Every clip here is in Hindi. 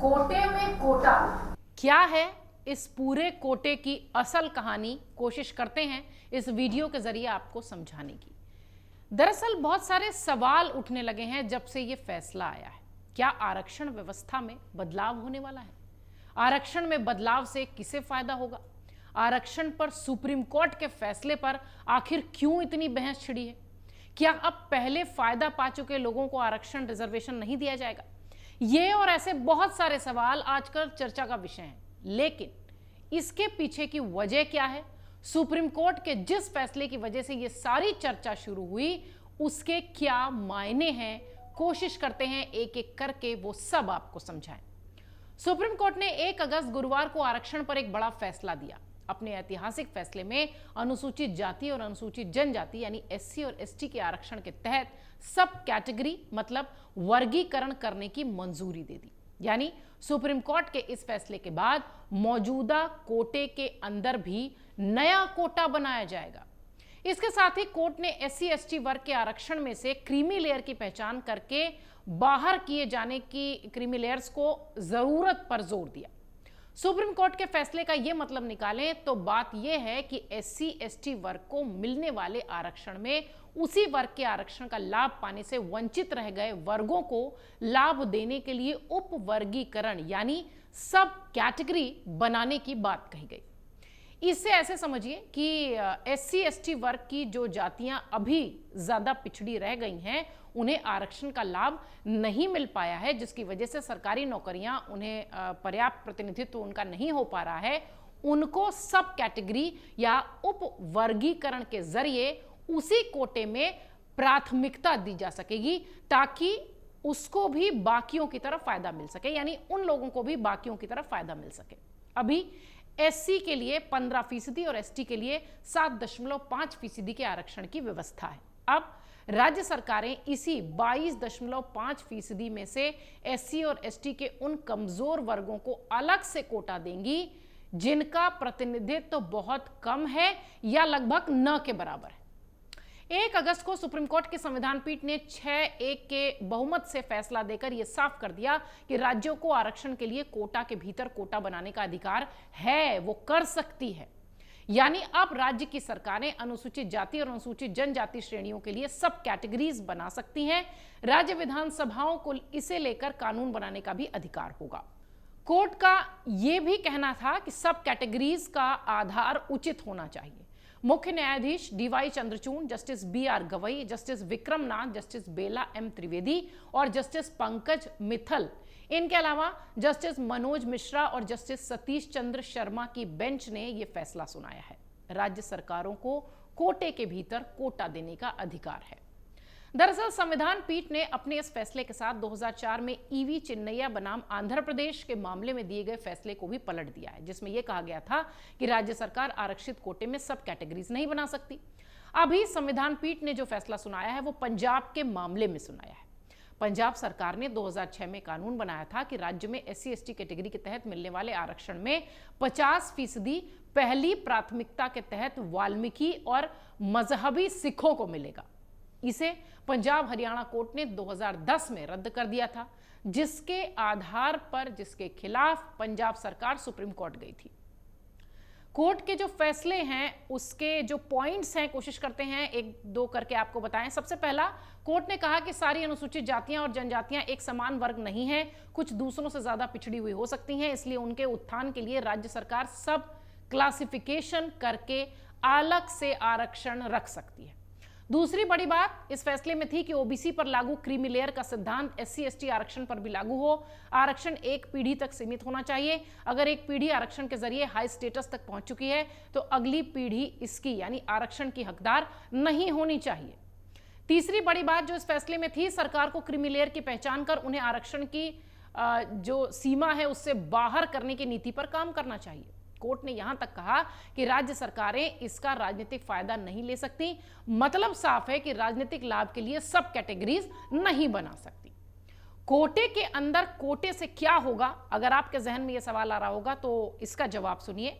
कोटे में कोटा क्या है, इस पूरे कोटे की असल कहानी कोशिश करते हैं इस वीडियो के जरिए आपको समझाने की। दरअसल बहुत सारे सवाल उठने लगे हैं जब से ये फैसला आया है। क्या आरक्षण व्यवस्था में बदलाव होने वाला है? आरक्षण में बदलाव से किसे फायदा होगा? आरक्षण पर सुप्रीम कोर्ट के फैसले पर आखिर क्यों इतनी बहस छिड़ी है? क्या अब पहले फायदा पा चुके लोगों को आरक्षण रिजर्वेशन नहीं दिया जाएगा? ये और ऐसे बहुत सारे सवाल आजकल चर्चा का विषय हैं, लेकिन इसके पीछे की वजह क्या है? सुप्रीम कोर्ट के जिस फैसले की वजह से ये सारी चर्चा शुरू हुई, उसके क्या मायने हैं? कोशिश करते हैं एक एक करके वो सब आपको समझाएं। सुप्रीम कोर्ट ने 1 अगस्त गुरुवार को आरक्षण पर एक बड़ा फैसला दिया। अपने ऐतिहासिक फैसले में अनुसूचित जाति और अनुसूचित जनजाति यानी एससी और एसटी के आरक्षण के तहत सब कैटेगरी मतलब वर्गीकरण करने की मंजूरी दे दी। यानी सुप्रीम कोर्ट के इस फैसले के बाद मौजूदा कोटे के अंदर भी नया कोटा बनाया जाएगा। इसके साथ ही कोर्ट ने एससी एसटी वर्ग के आरक्षण में से क्रीमी लेयर की पहचान करके बाहर किए जाने की क्रीमी लेयर्स को जरूरत पर जोर दिया। सुप्रीम कोर्ट के फैसले का यह मतलब निकालें तो बात यह है कि एससी एसटी वर्ग को मिलने वाले आरक्षण में उसी वर्ग के आरक्षण का लाभ पाने से वंचित रह गए वर्गों को लाभ देने के लिए उपवर्गीकरण यानी सब कैटेगरी बनाने की बात कही गई। इससे ऐसे समझिए कि एससी एसटी वर्ग की जो जातियां अभी ज्यादा पिछड़ी रह गई हैं, उन्हें आरक्षण का लाभ नहीं मिल पाया है, जिसकी वजह से सरकारी नौकरियां उन्हें पर्याप्त प्रतिनिधित्व उनका नहीं हो पा रहा है। उनको सब कैटेगरी या उपवर्गीकरण के जरिए उसी कोटे में प्राथमिकता दी जा सकेगी ताकि उसको भी बाकियों की तरफ फायदा मिल सके, यानी उन लोगों को भी बाकियों की तरफ फायदा मिल सके। अभी एससी के लिए 15% और एसटी के लिए 7.5% के आरक्षण की व्यवस्था है। अब राज्य सरकारें इसी 22.5% में से एससी और एसटी के उन कमजोर वर्गों को अलग से कोटा देंगी जिनका प्रतिनिधित्व तो बहुत कम है या लगभग न के बराबर है। 1 अगस्त को सुप्रीम कोर्ट की संविधान पीठ ने 6-1 के बहुमत से फैसला देकर यह साफ कर दिया कि राज्यों को आरक्षण के लिए कोटा के भीतर कोटा बनाने का अधिकार है, वो कर सकती है। यानी अब राज्य की सरकारें अनुसूचित जाति और अनुसूचित जनजाति श्रेणियों के लिए सब कैटेगरीज बना सकती हैं। राज्य विधानसभाओं को इसे लेकर कानून बनाने का भी अधिकार होगा। कोर्ट का यह भी कहना था कि सब कैटेगरीज का आधार उचित होना चाहिए। मुख्य न्यायाधीश DY Chandrachud, Justice BR. Gavai, Justice Vikram Nath, Justice Bela M Trivedi और जस्टिस पंकज मित्तल, इनके अलावा जस्टिस मनोज मिश्रा और जस्टिस सतीश चंद्र शर्मा की बेंच ने यह फैसला सुनाया है। राज्य सरकारों को कोटे के भीतर कोटा देने का अधिकार है। दरअसल संविधान पीठ ने अपने इस फैसले के साथ 2004 में ईवी चिन्नैया बनाम आंध्र प्रदेश के मामले में दिए गए फैसले को भी पलट दिया है, जिसमें यह कहा गया था कि राज्य सरकार आरक्षित कोटे में सब कैटेगरीज नहीं बना सकती। अभी संविधान पीठ ने जो फैसला सुनाया है वो पंजाब के मामले में सुनाया है। पंजाब सरकार ने 2006 में कानून बनाया था कि राज्य में एससी एसटी कैटेगरी के तहत मिलने वाले आरक्षण में 50% पहली प्राथमिकता के तहत वाल्मीकि और मजहबी सिखों को मिलेगा। इसे पंजाब हरियाणा कोर्ट ने 2010 में रद्द कर दिया था, जिसके खिलाफ पंजाब सरकार सुप्रीम कोर्ट गई थी। कोर्ट के जो फैसले हैं उसके जो पॉइंट्स हैं, कोशिश करते हैं 1-2 करके आपको बताएं। सबसे पहला, कोर्ट ने कहा कि सारी अनुसूचित जातियां और जनजातियां एक समान वर्ग नहीं है, कुछ दूसरों से ज्यादा पिछड़ी हुई हो सकती हैं, इसलिए उनके उत्थान के लिए राज्य सरकार सब क्लासिफिकेशन करके अलग से आरक्षण रख सकती है। दूसरी बड़ी बात इस फैसले में थी कि ओबीसी पर लागू क्रीमी लेयर का सिद्धांत एससी एसटी आरक्षण पर भी लागू हो। आरक्षण एक पीढ़ी तक सीमित होना चाहिए। अगर एक पीढ़ी आरक्षण के जरिए हाई स्टेटस तक पहुंच चुकी है तो अगली पीढ़ी इसकी यानी आरक्षण की हकदार नहीं होनी चाहिए। तीसरी बड़ी बात जो इस फैसले में थी, सरकार को क्रीमी लेयर की पहचान कर उन्हें आरक्षण की जो सीमा है उससे बाहर करने की नीति पर काम करना चाहिए। कोर्ट ने यहां तक कहा कि राज्य सरकारें इसका राजनीतिक फायदा नहीं ले सकती। मतलब साफ है कि राजनीतिक लाभ के लिए सब कैटेगरीज नहीं बना सकती। कोटे के अंदर कोटे से क्या होगा, अगर आपके जहन में यह सवाल आ रहा होगा तो इसका जवाब सुनिए।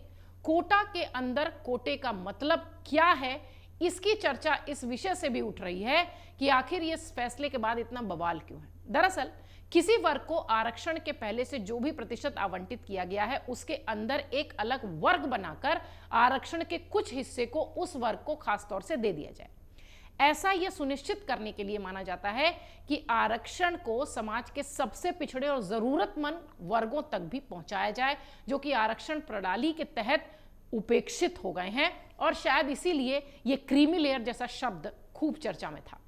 कोटा के अंदर कोटे का मतलब क्या है, इसकी चर्चा इस विषय से भी उठ रही है कि आखिर इस फैसले के बाद इतना बवाल क्यों है। दरअसल किसी वर्ग को आरक्षण के पहले से जो भी प्रतिशत आवंटित किया गया है उसके अंदर एक अलग वर्ग बनाकर आरक्षण के कुछ हिस्से को उस वर्ग को खास तौर से दे दिया जाए। ऐसा यह सुनिश्चित करने के लिए माना जाता है कि आरक्षण को समाज के सबसे पिछड़े और जरूरतमंद वर्गों तक भी पहुंचाया जाए, जो कि आरक्षण प्रणाली के तहत उपेक्षित हो गए हैं। और शायद इसीलिए यह क्रीमी लेयर जैसा शब्द खूब चर्चा में था।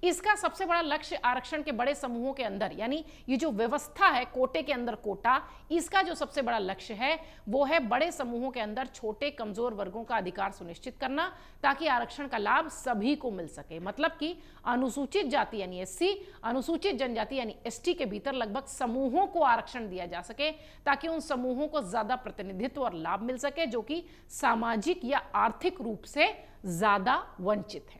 इसका सबसे बड़ा लक्ष्य आरक्षण के बड़े समूहों के अंदर, यानी ये जो व्यवस्था है कोटे के अंदर कोटा, इसका जो सबसे बड़ा लक्ष्य है वो है बड़े समूहों के अंदर छोटे कमजोर वर्गों का अधिकार सुनिश्चित करना, ताकि आरक्षण का लाभ सभी को मिल सके। मतलब कि अनुसूचित जाति यानी एससी, अनुसूचित जनजाति यानी एसटी के भीतर लगभग समूहों को आरक्षण दिया जा सके, ताकि उन समूहों को ज्यादा प्रतिनिधित्व और लाभ मिल सके जो कि सामाजिक या आर्थिक रूप से ज्यादा वंचित है।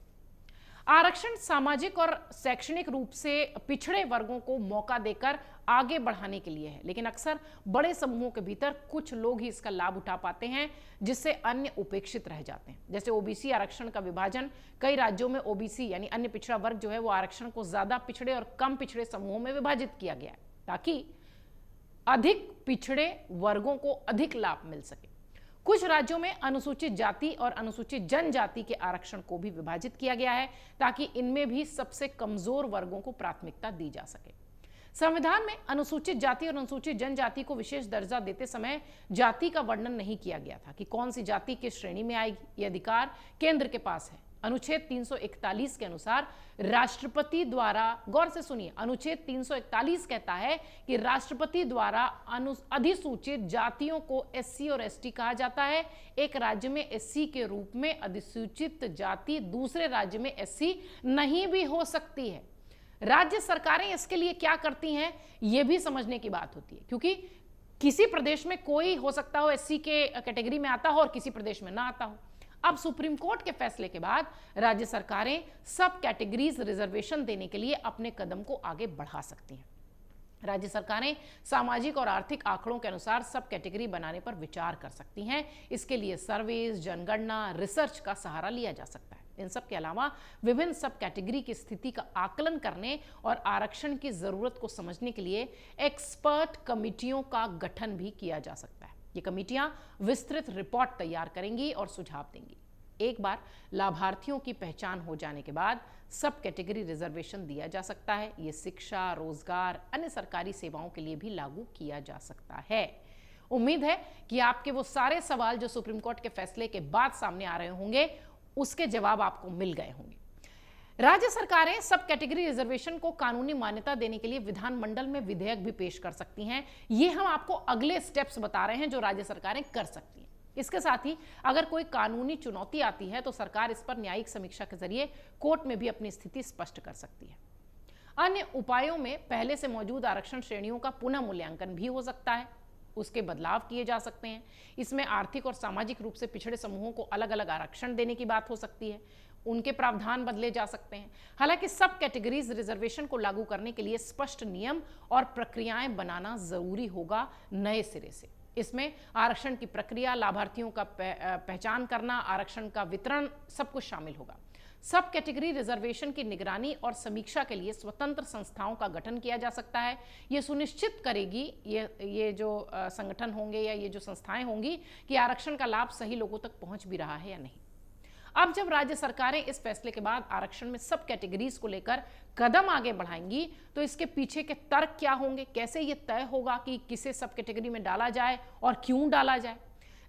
आरक्षण सामाजिक और शैक्षणिक रूप से पिछड़े वर्गों को मौका देकर आगे बढ़ाने के लिए है, लेकिन अक्सर बड़े समूहों के भीतर कुछ लोग ही इसका लाभ उठा पाते हैं, जिससे अन्य उपेक्षित रह जाते हैं। जैसे ओबीसी आरक्षण का विभाजन कई राज्यों में ओबीसी यानी अन्य पिछड़ा वर्ग जो है वो आरक्षण को ज्यादा पिछड़े और कम पिछड़े समूहों में विभाजित किया गया है, ताकि अधिक पिछड़े वर्गों को अधिक लाभ मिल सके। कुछ राज्यों में अनुसूचित जाति और अनुसूचित जनजाति के आरक्षण को भी विभाजित किया गया है, ताकि इनमें भी सबसे कमजोर वर्गों को प्राथमिकता दी जा सके। संविधान में अनुसूचित जाति और अनुसूचित जनजाति को विशेष दर्जा देते समय जाति का वर्णन नहीं किया गया था कि कौन सी जाति किस श्रेणी में आएगी। यह अधिकार केंद्र के पास है। अनुच्छेद 341 के अनुसार राष्ट्रपति द्वारा, गौर से सुनिए, अनुच्छेद 341 कहता है कि राष्ट्रपति द्वारा अधिसूचित जातियों को एससी और एसटी कहा जाता है। एक राज्य में एससी के रूप में अधिसूचित जाति दूसरे राज्य में एससी नहीं भी हो सकती है। राज्य सरकारें इसके लिए क्या करती हैं, यह भी समझने की बात होती है, क्योंकि किसी प्रदेश में कोई हो सकता हो एससी के कैटेगरी में आता हो और किसी प्रदेश में ना आता हो। अब सुप्रीम कोर्ट के फैसले के बाद राज्य सरकारें सब कैटेगरीज रिजर्वेशन देने के लिए अपने कदम को आगे बढ़ा सकती हैं। राज्य सरकारें सामाजिक और आर्थिक आंकड़ों के अनुसार सब कैटेगरी बनाने पर विचार कर सकती हैं। इसके लिए सर्वेज, जनगणना, रिसर्च का सहारा लिया जा सकता है। इन सब के अलावा विभिन्न सब कैटेगरी की स्थिति का आकलन करने और आरक्षण की जरूरत को समझने के लिए एक्सपर्ट कमिटियों का गठन भी किया जा सकता है। ये कमिटियां विस्तृत रिपोर्ट तैयार करेंगी और सुझाव देंगी। एक बार लाभार्थियों की पहचान हो जाने के बाद सब कैटेगरी रिजर्वेशन दिया जा सकता है। ये शिक्षा, रोजगार, अन्य सरकारी सेवाओं के लिए भी लागू किया जा सकता है। उम्मीद है कि आपके वो सारे सवाल जो सुप्रीम कोर्ट के फैसले के बाद सामने आ रहे होंगे, उसके जवाब आपको मिल गए होंगे। राज्य सरकारें सब कैटेगरी रिजर्वेशन को कानूनी मान्यता देने के लिए विधानमंडल में विधेयक भी पेश कर सकती हैं। ये हम आपको अगले स्टेप्स बता रहे हैं जो राज्य सरकारें कर सकती हैं। इसके साथ ही अगर कोई कानूनी चुनौती आती है तो सरकार इस पर न्यायिक समीक्षा के जरिए कोर्ट में भी अपनी स्थिति स्पष्ट कर सकती है। अन्य उपायों में पहले से मौजूद आरक्षण श्रेणियों का पुनः मूल्यांकन भी हो सकता है, उसके बदलाव किए जा सकते हैं। इसमें आर्थिक और सामाजिक रूप से पिछड़े समूहों को अलग अलग आरक्षण देने की बात हो सकती है, उनके प्रावधान बदले जा सकते हैं। हालांकि सब कैटेगरीज रिजर्वेशन को लागू करने के लिए स्पष्ट नियम और प्रक्रियाएं बनाना जरूरी होगा नए सिरे से। इसमें आरक्षण की प्रक्रिया, लाभार्थियों का पहचान करना, आरक्षण का वितरण, सब कुछ शामिल होगा। सब कैटेगरी रिजर्वेशन की निगरानी और समीक्षा के लिए स्वतंत्र संस्थाओं का गठन किया जा सकता है। ये सुनिश्चित करेगी, ये जो संगठन होंगे या ये जो संस्थाएं होंगी, कि आरक्षण का लाभ सही लोगों तक पहुंच भी रहा है या नहीं। अब जब राज्य सरकारें इस फैसले के बाद आरक्षण में सब कैटेगरीज को लेकर कदम आगे बढ़ाएंगी, तो इसके पीछे के तर्क क्या होंगे, कैसे ये तय होगा कि किसे सब कैटेगरी में डाला जाए और क्यों डाला जाए।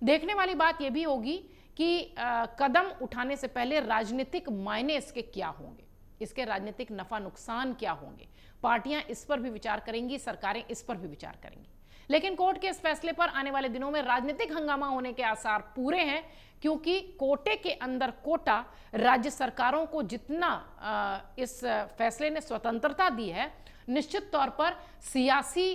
देखने वाली बात यह भी होगी कि कदम उठाने से पहले राजनीतिक मायने इसके क्या होंगे, इसके राजनीतिक नफा नुकसान क्या होंगे। पार्टियां इस पर भी विचार करेंगी, सरकारें इस पर भी विचार करेंगी। लेकिन कोर्ट के इस फैसले पर आने वाले दिनों में राजनीतिक हंगामा होने के आसार पूरे हैं, क्योंकि कोटे के अंदर कोटा राज्य सरकारों को जितना इस फैसले ने स्वतंत्रता दी है, निश्चित तौर पर सियासी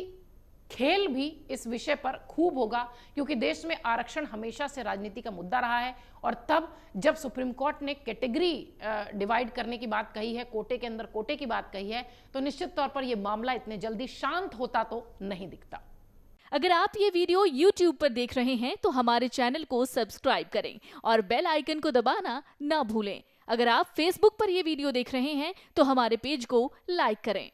खेल भी इस विषय पर खूब होगा, क्योंकि देश में आरक्षण हमेशा से राजनीति का मुद्दा रहा है। और तब जब सुप्रीम कोर्ट ने कैटेगरी डिवाइड करने की बात कही है, कोटे के अंदर कोटे की बात कही है, तो निश्चित तौर पर यह मामला इतने जल्दी शांत होता तो नहीं दिखता। अगर आप ये वीडियो YouTube पर देख रहे हैं तो हमारे चैनल को सब्सक्राइब करें और बेल आइकन को दबाना ना भूलें। अगर आप Facebook पर ये वीडियो देख रहे हैं तो हमारे पेज को लाइक करें।